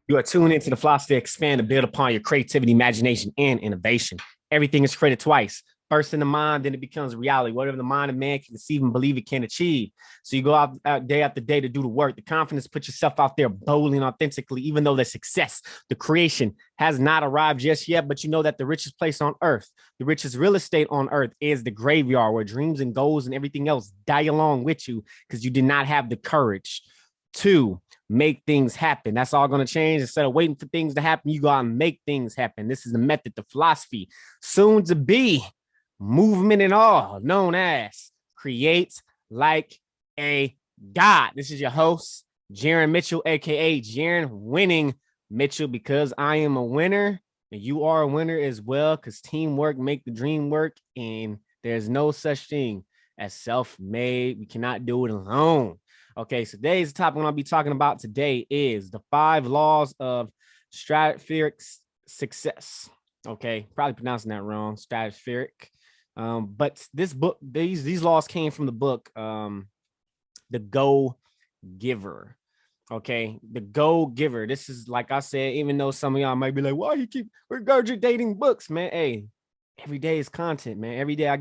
You are tuned into the philosophy to expand and build upon your creativity, imagination, and innovation. Everything is created twice. First in the mind, then it becomes reality. Whatever the mind of man can conceive and believe it can achieve. So you go out day after day to do the work. The confidence, put yourself out there boldly and authentically, even though the success, the creation has not arrived just yet. But you know that the richest place on earth, the richest real estate on earth is the graveyard, where dreams and goals and everything else die along with you because you did not have the courage to make things happen. That's all going to change. Instead of waiting for things to happen, you go out and make things happen. This is the method, the philosophy, soon to be movement and all, known as Create Like a God. This is your host, Jaron Mitchell, aka Jaron Winning Mitchell, because I am a winner and you are a winner as well, because teamwork make the dream work, and there's no such thing as self-made. We cannot do it alone. Okay, so today's topic I'm going to be talking about today is the 5 laws of stratospheric success. Okay, probably pronouncing that wrong, stratospheric. But this book, these laws came from the book, The Go Giver. Okay, The Go Giver. This is, like I said, even though some of y'all might be like, why you keep regurgitating books, man? Hey, every day is content, man. Every day I'm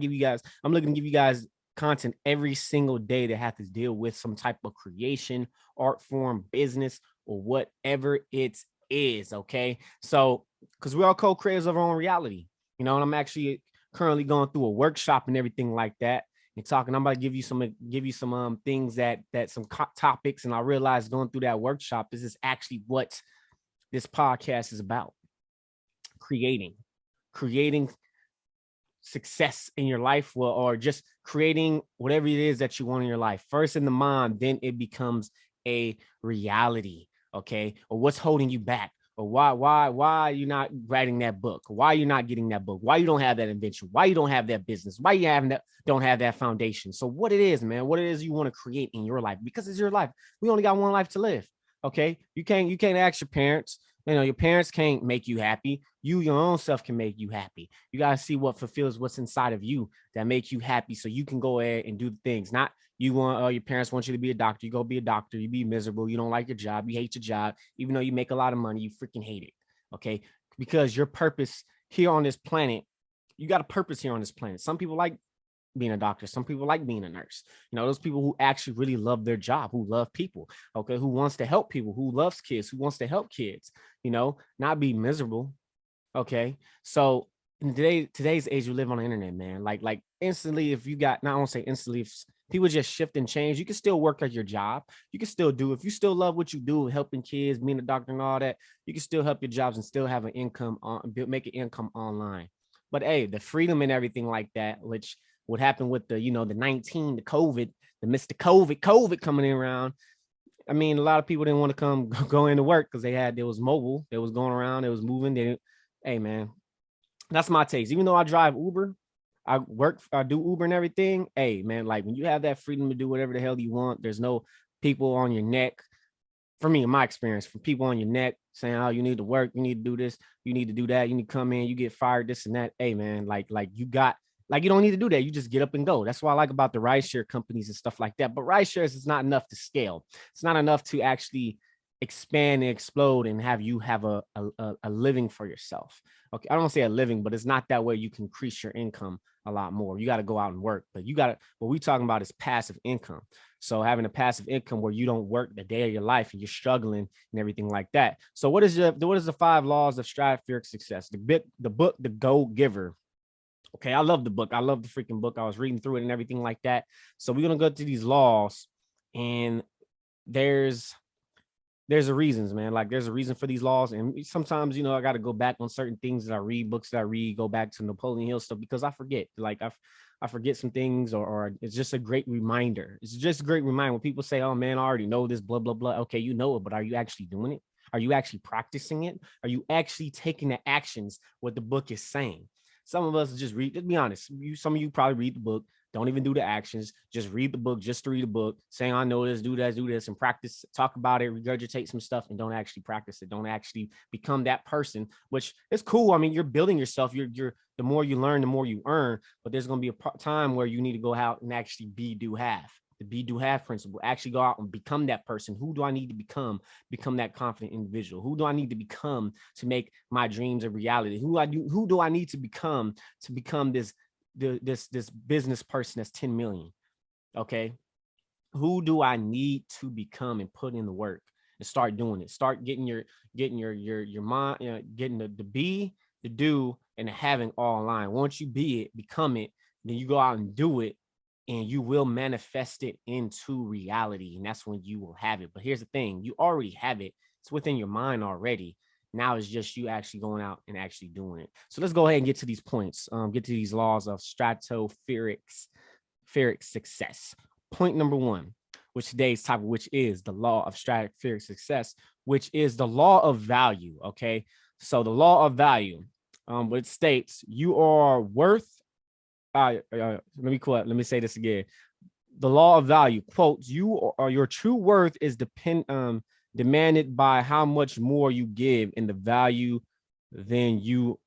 looking to give you guys content every single day that have to deal with some type of creation, art form, business, or whatever it is. Okay, so because we're all co-creators of our own reality, and I'm actually currently going through a workshop and everything like that, and talking. I'm about to give you some things that some topics, and I realized going through that workshop, this is actually what this podcast is about: creating success in your life, or just creating whatever it is that you want in your life. First in the mind, then it becomes a reality. Okay, or what's holding you back, or why you're not writing that book, why you're not getting that book, why you don't have that invention, why you don't have that business, why you don't have that foundation. So what it is, man, what it is you want to create in your life, because it's your life. We only got one life to live. Okay, you can't ask your parents. Your parents can't make you happy. Your own self can make you happy. You got to see what fulfills what's inside of you that make you happy, so you can go ahead and do the things. Not you want, your parents want you to be a doctor. You go be a doctor. You be miserable. You don't like your job. You hate your job. Even though you make a lot of money, you freaking hate it. Okay, because your purpose here on this planet, you got a purpose here on this planet. Some people like being a doctor. Some people like being a nurse. Those people who actually really love their job, who love people, okay, who wants to help people, who loves kids, who wants to help kids, not be miserable. Okay, so in today's age, we live on the internet, man. Like instantly, if you got, not I won't say instantly, if people just shift and change, you can still work at your job. You can still do, if you still love what you do, helping kids, being a doctor and all that, you can still help your jobs and still have an income make an income online. But hey, the freedom and everything like that, which what happened with the the COVID, the Mr. COVID coming around. I mean, a lot of people didn't want to go into work because there was mobile, they was going around, it was moving. Hey man, that's my taste. Even though I drive Uber, I do Uber and everything. Hey man, like when you have that freedom to do whatever the hell you want, there's no people on your neck. For me, in my experience, from people on your neck saying, oh, you need to work, you need to do this, you need to do that, you need to come in, you get fired, this and that. Hey man, you don't need to do that. You just get up and go. That's what I like about the rideshare companies and stuff like that. But rideshares is not enough to scale. It's not enough to actually expand and explode and have you have a living for yourself. Okay, I don't want to say a living, but it's not that way you can increase your income a lot more. You got to go out and work, but what we're talking about is passive income. So having a passive income where you don't work the day of your life and you're struggling and everything like that. So what is the 5 laws of stratospheric success? The book, The Go Giver. Okay, I love the book. I love the freaking book. I was reading through it and everything like that. So we're going to go to these laws, and there's a reasons, man. Like there's a reason for these laws. And sometimes, I got to go back on certain things that I read, books that I read, go back to Napoleon Hill stuff, because I forget. Like I forget some things, or it's just a great reminder. It's just a great reminder when people say, oh man, I already know this, blah, blah, blah. Okay, you know it, but are you actually doing it? Are you actually practicing it? Are you actually taking the actions what the book is saying? Some of us just read, to be honest, some of you probably read the book, don't even do the actions, just read the book, just to read the book, saying, I know this, do this, and practice, talk about it, regurgitate some stuff, and don't actually practice it. Don't actually become that person, which is cool. I mean, you're building yourself. You're the more you learn, the more you earn, but there's going to be a time where you need to go out and actually do, have. the be, do, have principle. Actually go out and become that person. Who do I need to become? Become that confident individual. Who do I need to become to make my dreams a reality? Who do I need to become this business person that's 10 million? Okay. Who do I need to become and put in the work and start doing it? Start getting your mind, getting the be, the do, and the having all aligned. Once you be it, become it, then you go out and do it, and you will manifest it into reality. And that's when you will have it. But here's the thing, you already have it. It's within your mind already. Now it's just you actually going out and actually doing it. So let's go ahead and get to these points, get to these laws of stratospheric success. Point number one, which today's topic, which is the law of stratospheric success, which is the law of value. Okay. So the law of value, what it states, you are worth, let me say this again. The law of value quotes, your true worth is demanded by how much more you give in the value than you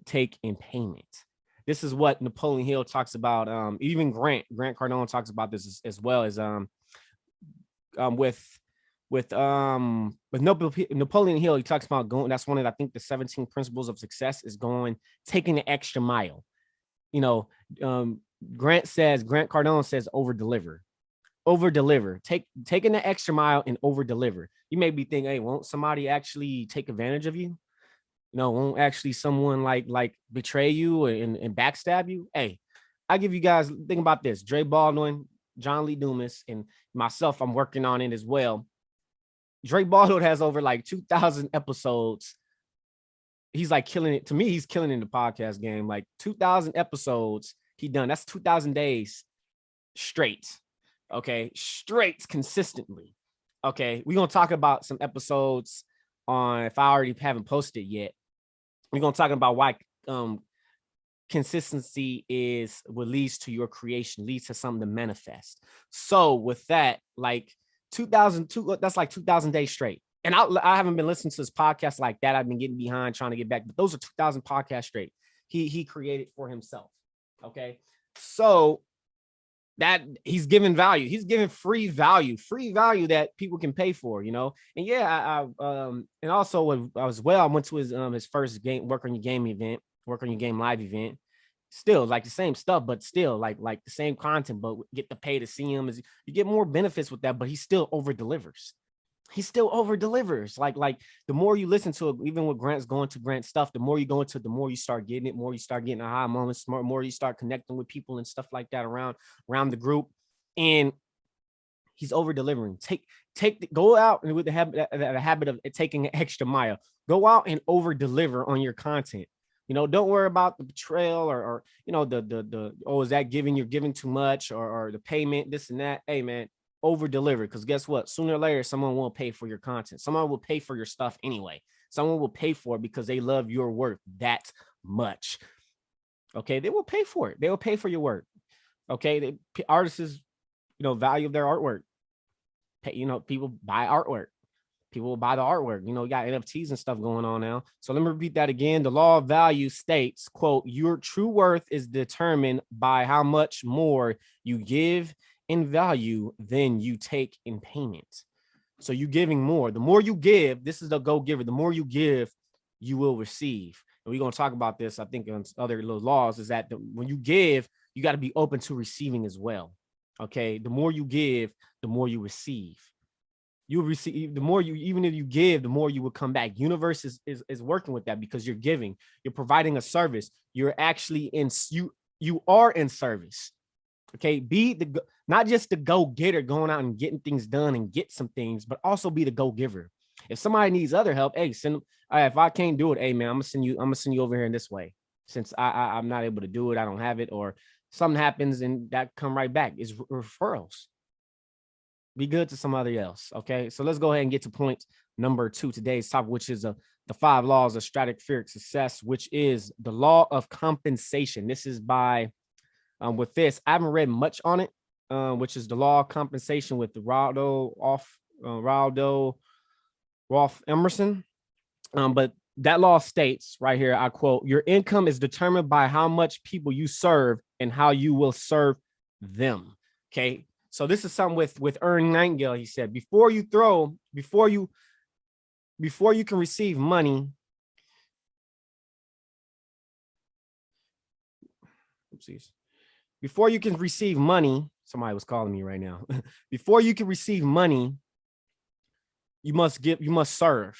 take in payment. This is what Napoleon Hill talks about. Even Grant Cardone talks about this as well as with Napoleon Hill. He talks about going. That's one of, I think, the 17 principles of success is taking the extra mile. Grant Cardone says over deliver, taking the extra mile and over deliver. You may be thinking, hey, won't somebody actually take advantage of you? No, won't actually someone like betray you and backstab you? Hey, I give you guys, think about this. Dre Baldwin, John Lee Dumas, and myself, I'm working on it as well. Dre Baldwin has over like 2,000 episodes. He's like killing it. To me, he's killing in the podcast game. Like 2,000 episodes he done. That's 2,000 days straight. Okay, straight consistently. Okay, we're gonna talk about some episodes on, if I already haven't posted yet. We're gonna talk about why consistency is what leads to your creation, leads to something to manifest. So with that, like 2002, that's like 2,000 days straight. And I haven't been listening to this podcast like that. I've been getting behind trying to get back, but those are 2,000 podcasts straight. He created for himself. Okay, so that he's giving value. He's giving free value that people can pay for, And yeah, and also as well, I went to his first work on your game live event. Still like the same stuff, but still like the same content, but get to pay to see him. You get more benefits with that, but he still over delivers. Like the more you listen to it, even with Grant's going to Grant stuff, the more you go into it, the more you start getting it, more you start getting aha moments, more you start connecting with people and stuff like that around the group. And he's over delivering. Go out and with the habit of taking an extra mile. Go out and over deliver on your content. Don't worry about the betrayal or is that you're giving too much or the payment, this and that. Hey man, over deliver, because guess what? Sooner or later, someone will pay for your content. Someone will pay for your stuff anyway. Someone will pay for it because they love your work that much. Okay, they will pay for it. They will pay for your work. Okay, artists, value their artwork. People buy artwork. People will buy the artwork. You got NFTs and stuff going on now. So let me repeat that again. The law of value states, quote, your true worth is determined by how much more you give in value than you take in payment. So you giving more. The more you give, this is the go-giver. The more you give, you will receive. And we're going to talk about this, I think, on other little laws, is that when you give, you got to be open to receiving as well. Okay. The more you give, the more you receive. You will receive, the more you, even if you give, the more you will come back. Universe is working with that because you're giving, you're providing a service. You're actually you are in service. Okay. Be not just the go-getter going out and getting things done and get some things, but also be the go-giver. If somebody needs other help, hey, send them. If I can't do it, hey man, I'm gonna send you over here in this way. Since I'm not able to do it, I don't have it, or something happens and that come right back. It's referrals. Be good to somebody else. Okay. So let's go ahead and get to point number 2, today's topic, which is the 5 laws of stratospheric success, which is the law of compensation. This is by with this, I haven't read much on it, which is the law of compensation with the Raldo Rolf Emerson. But that law states right here, I quote, your income is determined by how much people you serve and how you will serve them. Okay. So this is something with Ern Nightingale. He said, before you can receive money, oopsies. Before you can receive money, somebody was calling me right now. Before you can receive money, you must serve.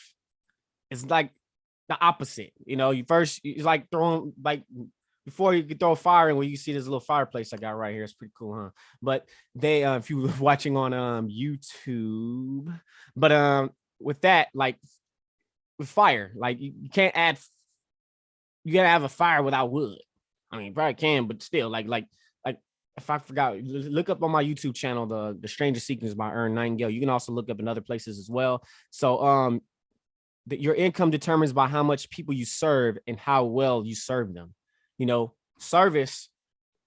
It's like the opposite. You know, it's like throwing, like, before you can throw fire in, where you see this little fireplace I got right here. It's pretty cool, huh? But they, if you were watching on YouTube, but with that, like with fire, like you can't add, you gotta have a fire without wood. I mean, you probably can, but still, like if I forgot, look up on my YouTube channel, the Stranger Sequence by Ern Nightingale. You can also look up in other places as well. So your income determines by how much people you serve and how well you serve them. You know, service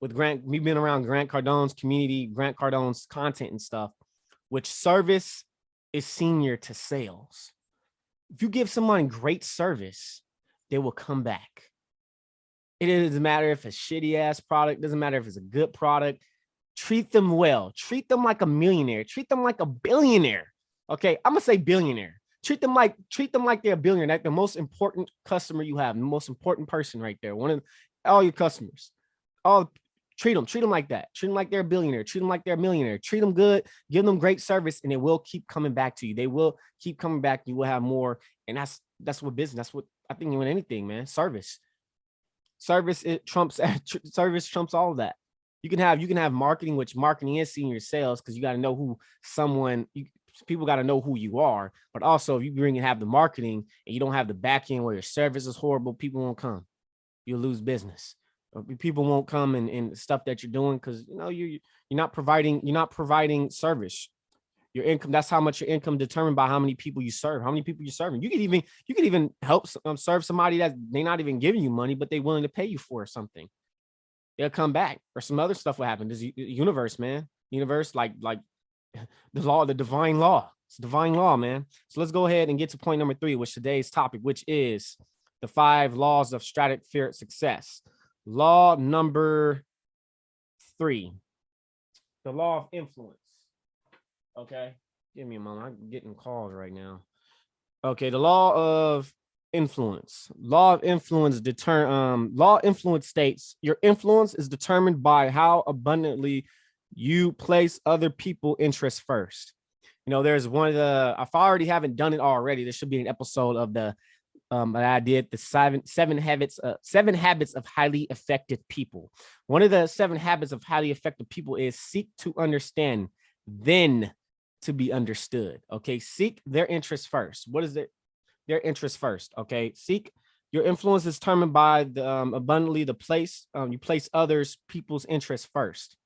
with we've been around Grant Cardone's community, Grant Cardone's content and stuff, which service is senior to sales. If you give someone great service, they will come back. It doesn't matter if it's a shitty ass product, doesn't matter if it's a good product. Treat them well. Treat them like a millionaire. Treat them like a billionaire. Okay, I'm gonna say billionaire. Treat them like they're a billionaire. Like the most important customer you have, the most important person right there. One of all your customers. Treat them like that. Treat them like they're a billionaire. Treat them like they're a millionaire. Treat them good. Give them great service, and they will keep coming back to you. They will keep coming back. You will have more, and that's what business. That's what I think in anything, man. Service. It trumps service trumps all of that. You can have marketing, which marketing is senior sales, because you got to know who people got to know who you are. But also, if you bring and have the marketing and you don't have the back end where your service is horrible, people won't come. You'll lose business. People won't come and stuff that you're doing, because you're not providing service. Your income, that's how much your income determined by how many people you serve, how many people you're serving. You could even help serve somebody that they're not even giving you money, but they're willing to pay you for something. They'll come back, or some other stuff will happen. There's universe, man. Universe, like the law, the divine law. It's divine law, man. So let's go ahead and get to point number 3, which today's topic, which is the 5 laws of stratospheric success. Law number 3, the law of influence. Okay, give me a moment. I'm getting calls right now. Okay, the law of influence. Law of influence states your influence is determined by how abundantly you place other people's interests first. There's one of the, if I already haven't done it already, there should be an episode of the I did the seven habits of highly effective people. One of the 7 habits of highly effective people is seek to understand, then to be understood. Okay, seek their interests first. What is their interest first? Okay, seek your influence is determined by the abundantly the place you place others people's interests first.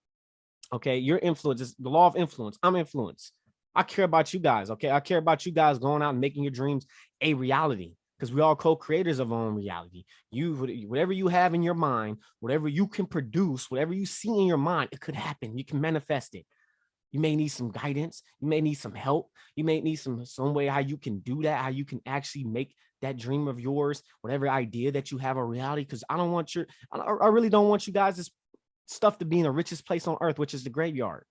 Okay, your influence is the law of influence. I'm influence. I care about you guys. Okay, I care about you guys going out and making your dreams a reality, because we all co-creators of our own reality. Whatever you have in your mind, whatever you can produce, whatever you see in your mind, it could happen. You can manifest it. You may need some guidance. You may need some help. You may need some way how you can do that, how you can actually make that dream of yours, whatever idea that you have, a reality. Because I really don't want you guys' stuff to be in the richest place on earth, which is the graveyard.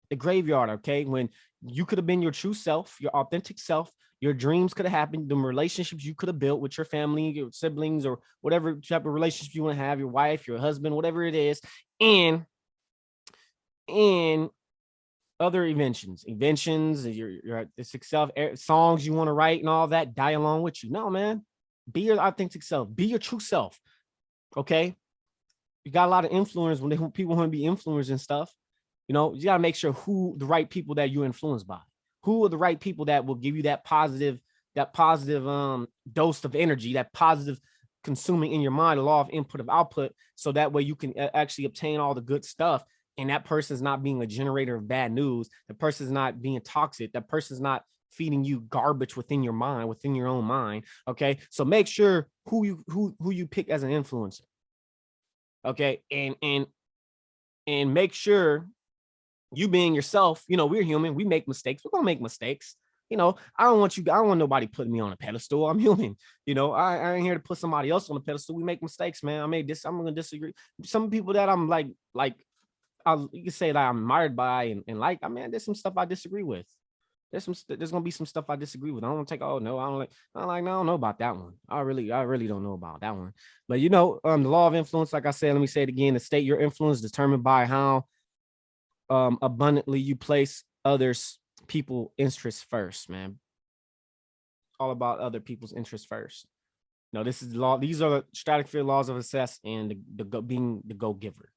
The graveyard, okay? When you could have been your true self, your authentic self, your dreams could have happened, the relationships you could have built with your family, your siblings, or whatever type of relationship you want to have, your wife, your husband, whatever it is, and other inventions, your self, songs you want to write and all that die along with you. No, man, be your authentic self, be your true self. Okay, you got a lot of influence when people want to be influenced and stuff. You got to make sure who the right people that you're influenced by, who are the right people that will give you that positive dose of energy, that positive consuming in your mind, a law of input of output, so that way you can actually obtain all the good stuff. And that person's not being a generator of bad news. The person's not being toxic. That person's not feeding you garbage within your mind, within your own mind. Okay, so make sure who you pick as an influencer. Okay, and make sure you being yourself. We're human. We make mistakes. We're gonna make mistakes. I don't want nobody putting me on a pedestal. I'm human. I ain't here to put somebody else on a pedestal. We make mistakes, man. I'm gonna disagree. Some people that I'm like you can say that I'm admired by and like, I mean, there's some stuff I disagree with. There's gonna be some stuff I disagree with. I don't take, oh no, I don't know about that one. I really don't know about that one. But you know, the law of influence, like I said, let me say it again, the state your influence determined by how abundantly you place others people interests first, man. All about other people's interests first. No, this is the law. These are the stratospheric laws of success and being the go-giver.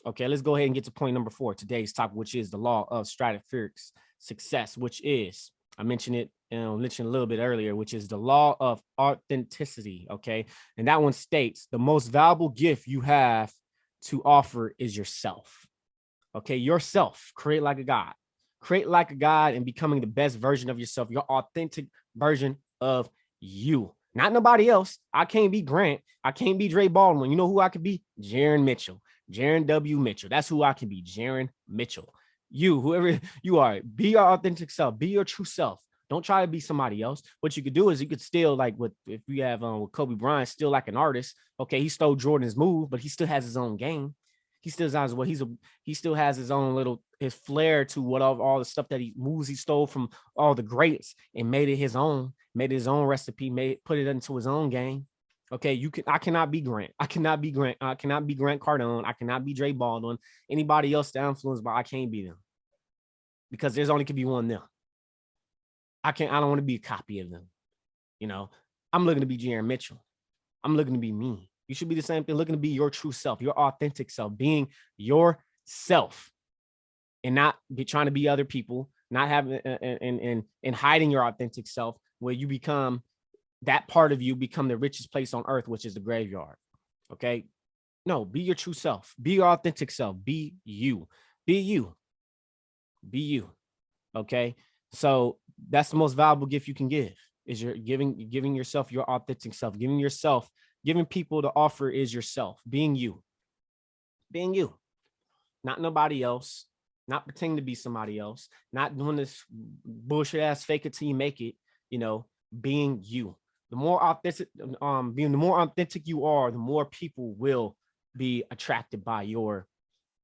Okay, let's go ahead and get to point number 4, today's topic, which is the law of stratospheric success, which is, I mentioned it, mentioned a little bit earlier, which is the law of authenticity. Okay, and that one states the most valuable gift you have to offer is yourself. Okay, yourself. Create like a god. Create like a god and becoming the best version of yourself, your authentic version of you. Not nobody else. I can't be Grant. I can't be Dre Baldwin. You know who I could be? Jaron Mitchell. Jaron W. Mitchell. That's who I can be. Jaron Mitchell. You, whoever you are, be your authentic self. Be your true self. Don't try to be somebody else. What you could do is you could still, like, with if we have with Kobe Bryant, still like an artist. Okay, he stole Jordan's move, but he still has his own game. He still has what he still has his own little his flair to what all the stuff that he moves he stole from all the greats and made it his own, made his own recipe, put it into his own game. Okay, I cannot be Grant. I cannot be Grant. I cannot be Grant Cardone. I cannot be Dre Baldwin. Anybody else that influenced by, I can't be them. Because there's only could be one them. I don't want to be a copy of them. You know, I'm looking to be Jaron Mitchell. I'm looking to be me. You should be the same thing, looking to be your true self, your authentic self, being yourself and not be trying to be other people, not having and hiding your authentic self, where you become that part of you become the richest place on earth, which is the graveyard. Okay. No, be your true self, be your authentic self, be you, be you, be you. Okay. So that's the most valuable gift you can give is you're giving yourself your authentic self, giving people to offer is yourself, being you, not nobody else, not pretending to be somebody else, not doing this bullshit ass fake it till you make it, you know, being you. The more authentic, the more authentic you are, the more people will be attracted by your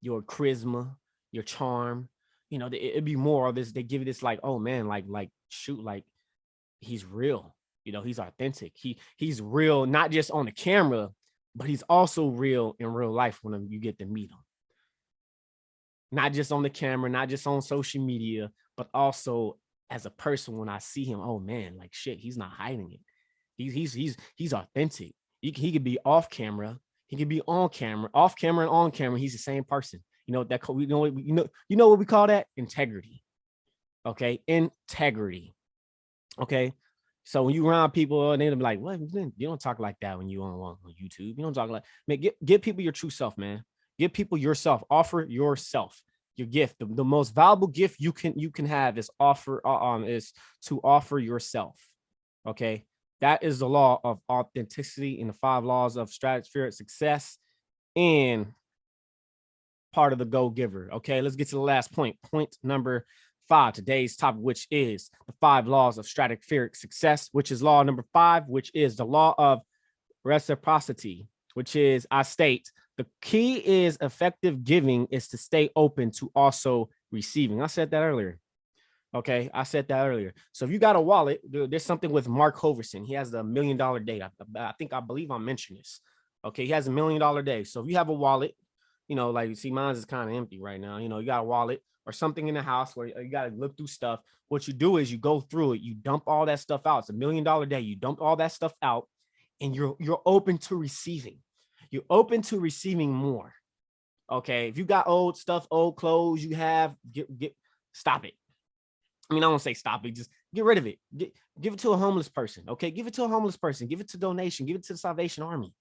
charisma, your charm. You know, it'd be more of this. They give you this like, oh man, like shoot, like he's real. You know, he's authentic. He's real, not just on the camera, but he's also real in real life when you get to meet him. Not just on the camera, not just on social media, but also as a person when I see him. Oh man, like shit, he's not hiding it. He's authentic. He could be off camera. He could be on camera, off camera and on camera. He's the same person. You know that we know. You know what we call that? Integrity. Okay, integrity. Okay, so when you around people, and they'll be like, "What? You don't talk like that when you on YouTube. You don't talk like." Man, give people your true self, man. Give people yourself. Offer yourself. Your gift. The most valuable gift you can have is is to offer yourself. Okay. That is the law of authenticity in the 5 laws of stratospheric success and part of the go-giver. Okay, let's get to the last point. Point number 5, today's topic, which is the 5 laws of stratospheric success, which is law number 5, which is the law of reciprocity, which is, I state, the key is effective giving is to stay open to also receiving. I said that earlier. Okay, I said that earlier. So if you got a wallet, there's something with Mark Hoverson. He has the $1 million day. I believe I mentioned this. Okay, he has $1 million day. So if you have a wallet, you know, like you see, mine is kind of empty right now. You know, you got a wallet or something in the house where you got to look through stuff. What you do is you go through it, you dump all that stuff out. It's $1 million day. You dump all that stuff out, and you're open to receiving. You're open to receiving more. Okay, if you got old stuff, old clothes, you have stop it. I mean, I don't say stop it, just get rid of it. Give it to a homeless person. Okay, give it to a homeless person. Give it to donation. Give it to the Salvation Army.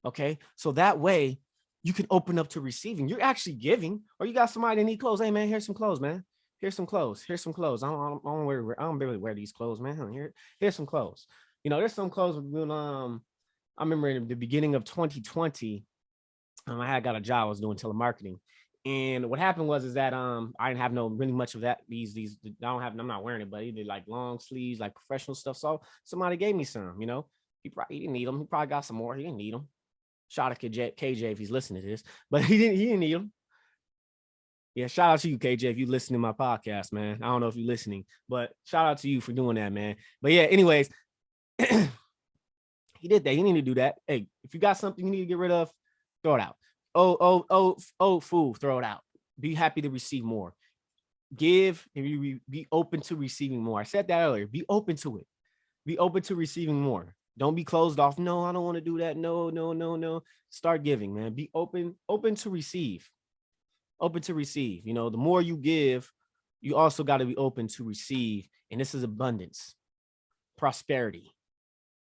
Okay, so that way you can open up to receiving. You're actually giving, or you got somebody that need clothes. Hey man, here's some clothes, man. Here's some clothes. Here's some clothes. I don't really wear these clothes, man. Here's some clothes. You know, there's some clothes when I remember in the beginning of 2020, I got a job. I was doing telemarketing. And what happened was that I didn't have really much of that. These I'm not wearing it, but either like long sleeves, like professional stuff. So somebody gave me some, you know. He didn't need them. He probably got some more. He didn't need them. Shout out to KJ if he's listening to this, but he didn't need them. Yeah, shout out to you, KJ, if you listen to my podcast, man. I don't know if you're listening, but shout out to you for doing that, man. But yeah, anyways, he did that. He needed to do that. Hey, if you got something you need to get rid of, throw it out. Fool, throw it out. Be happy to receive more. Give and be open to receiving more. I said that earlier. Be open to it. Be open to receiving more. Don't be closed off. No, I don't want to do that. No. Start giving, man. Be open to receive. Open to receive. You know, the more you give, you also got to be open to receive. And this is abundance, prosperity.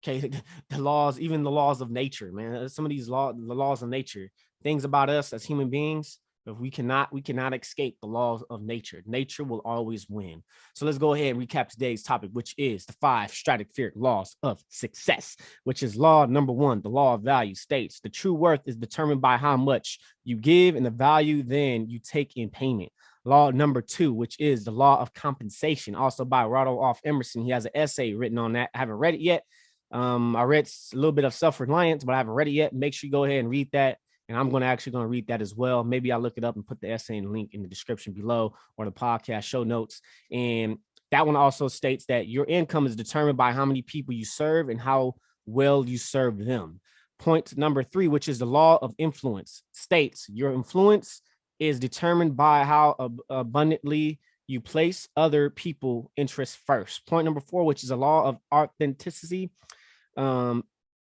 Okay, the laws, even the laws of nature, man. Some of these the laws of nature, things about us as human beings, but we cannot escape the laws of nature. Nature will always win. So let's go ahead and recap today's topic, which is the 5 stratospheric laws of success, which is law number 1. The law of value states the true worth is determined by how much you give, and the value then you take in payment. Law number 2, which is the law of compensation, also by Randolph Emerson. He has an essay written on that. I haven't read it yet. I read a little bit of Self-Reliance, but I haven't read it yet. Make sure you go ahead and read that. And I'm going to read that as well. Maybe I'll look it up and put the essay and link in the description below or the podcast show notes. And that one also states that your income is determined by how many people you serve and how well you serve them. Point number 3, which is the law of influence, states your influence is determined by how abundantly you place other people's interests first. Point number 4, which is a law of authenticity,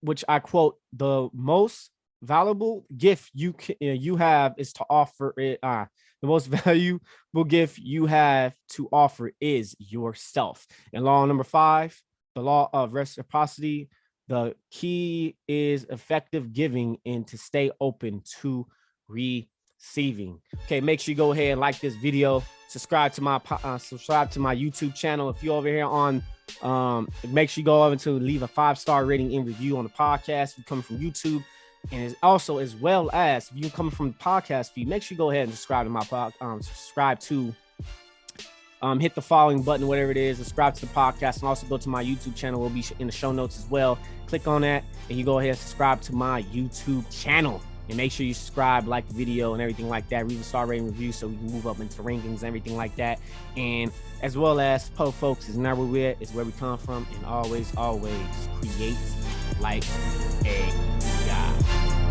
which I quote, the most valuable gift you have is to offer it. The most valuable gift you have to offer is yourself. And law number 5, the law of reciprocity. The key is effective giving and to stay open to receiving. Okay, make sure you go ahead and like this video. Subscribe to my YouTube channel. If you're over here on, make sure you go over to leave a 5-star rating and review on the podcast. If you're coming from YouTube. And also, as well as if you come from the podcast feed, make sure you go ahead and subscribe to my hit the following button, whatever it is, subscribe to the podcast, and also go to my YouTube channel. Will be in the show notes as well. Click on that and you go ahead and subscribe to my YouTube channel. And make sure you subscribe, like the video and everything like that. Leave a star rating review so we can move up into rankings and everything like that. And as well as, folks, is not where we're at, it's where we come from. And always create like a God.